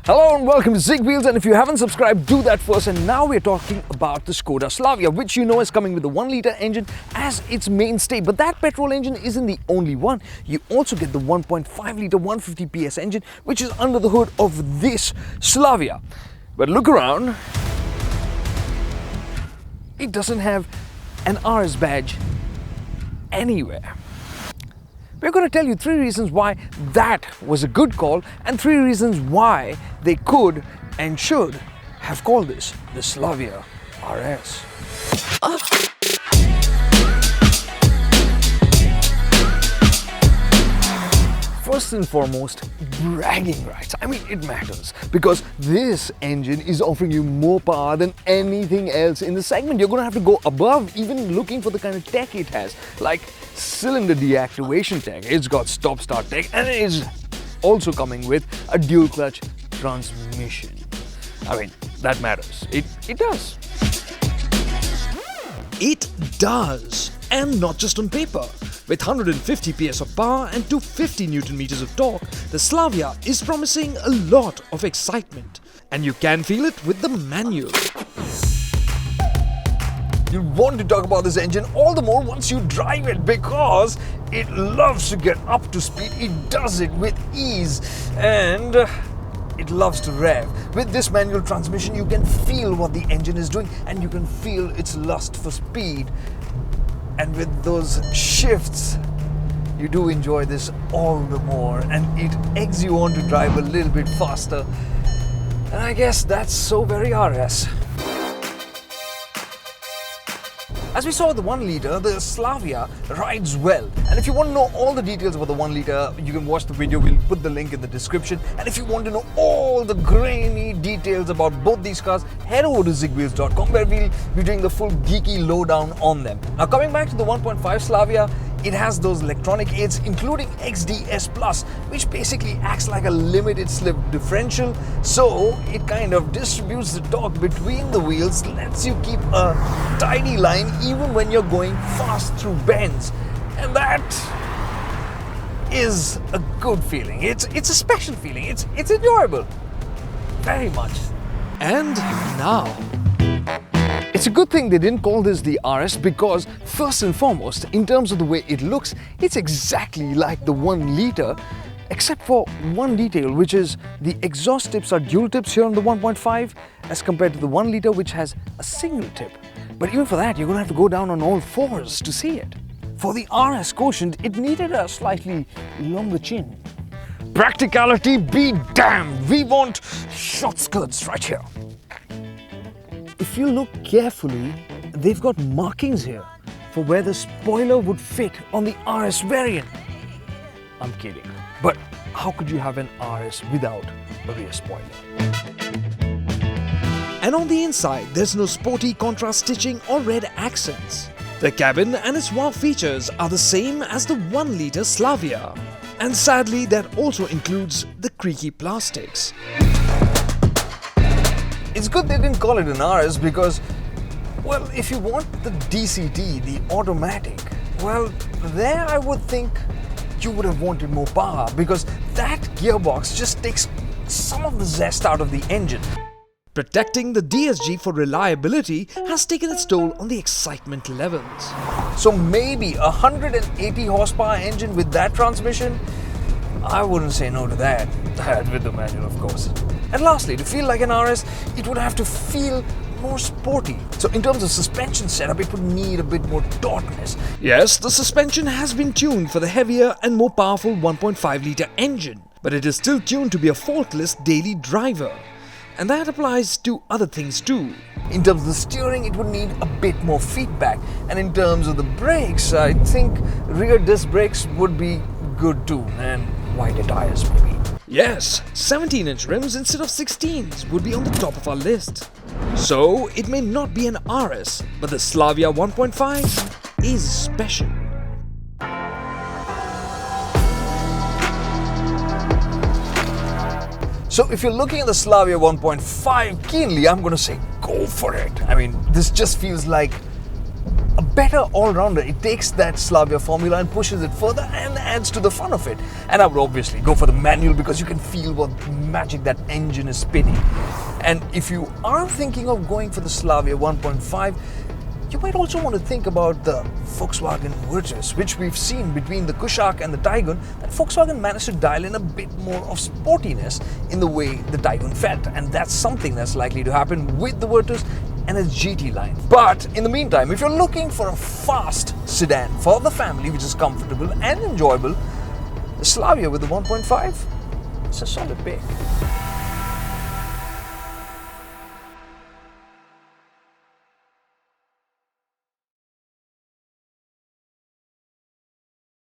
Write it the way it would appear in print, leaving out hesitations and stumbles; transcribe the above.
Hello and welcome to ZigWheels, and if you haven't subscribed, do that first. And now we're talking about the Skoda Slavia, which you know is coming with the 1-litre engine as its mainstay. But that petrol engine isn't the only one. You also get the 1.5-litre 150 PS engine, which is under the hood of this Slavia. But look around, it doesn't have an RS badge anywhere. We're going to tell you 3 reasons why that was a good call and 3 reasons why they could and should have called this the Slavia RS. First and foremost, bragging rights. I mean, it matters because this engine is offering you more power than anything else in the segment. You're going to have to go above even looking for the kind of tech it has, like cylinder deactivation tech. It's got stop-start tech, and it is also coming with a dual clutch transmission. I mean, that matters. It does. It does, and not just on paper. With 150 PS of power and 250 Nm of torque, the Slavia is promising a lot of excitement, and you can feel it with the manual. You'll want to talk about this engine all the more once you drive it because it loves to get up to speed. It does it with ease and it loves to rev. With this manual transmission, you can feel what the engine is doing and you can feel its lust for speed. And with those shifts, you do enjoy this all the more, and it eggs you on to drive a little bit faster. And I guess that's so very RS. As we saw with the 1-litre, the Slavia rides well. And if you want to know all the details about the 1-litre, you can watch the video. We'll put the link in the description. And if you want to know all the grainy details about both these cars, head over to ZigWheels.com where we'll be doing the full geeky lowdown on them. Now, coming back to the 1.5 Slavia, it has those electronic aids including XDS Plus, which basically acts like a limited slip differential. So it kind of distributes the torque between the wheels, lets you keep a tidy line even when you're going fast through bends. And that is a good feeling. It's a special feeling. It's enjoyable. Very much. And now, it's a good thing they didn't call this the RS because, first and foremost, in terms of the way it looks, it's exactly like the 1-litre, except for one detail, which is the exhaust tips are dual tips here on the 1.5 as compared to the 1-litre, which has a single tip. But even for that, you're going to have to go down on all fours to see it. For the RS quotient, it needed a slightly longer chin. Practicality be damned! We want short skirts right here. If you look carefully, they've got markings here for where the spoiler would fit on the RS variant. I'm kidding. But how could you have an RS without a rear spoiler? and on the inside there's no sporty contrast stitching or red accents. The cabin and its wow features are the same as the 1-litre Slavia. And sadly, that also includes the creaky plastics. It's good they didn't call it an RS because, well, if you want the DCT, the automatic, well, there I would think you would have wanted more power because that gearbox just takes some of the zest out of the engine. Protecting the DSG for reliability has taken its toll on the excitement levels. So maybe a 180 horsepower engine with that transmission? I wouldn't say no to that. With the manual, of course. And lastly, to feel like an RS, it would have to feel more sporty. So in terms of suspension setup, it would need a bit more tautness. Yes, the suspension has been tuned for the heavier and more powerful 1.5-litre engine, but it is still tuned to be a faultless daily driver. And that applies to other things too. In terms of the steering, it would need a bit more feedback. And in terms of the brakes, I think rear disc brakes would be good too, and wider tires maybe. Yes, 17-inch rims instead of 16s would be on the top of our list. So, it may not be an RS, but the Slavia 1.5 is special. So if you're looking at the Slavia 1.5 keenly, I'm going to say go for it. I mean, this just feels like a better all-rounder. It takes that Slavia formula and pushes it further and adds to the fun of it. And I would obviously go for the manual because you can feel what magic that engine is spinning. And if you are thinking of going for the Slavia 1.5, you might also want to think about the Volkswagen Virtus, which we've seen between the Kushaq and the Taygun, that Volkswagen managed to dial in a bit more of sportiness in the way the Taygun felt. And that's something that's likely to happen with the Virtus and its GT line. But in the meantime, if you're looking for a fast sedan for the family, which is comfortable and enjoyable, the Slavia with the 1.5, it's a solid pick.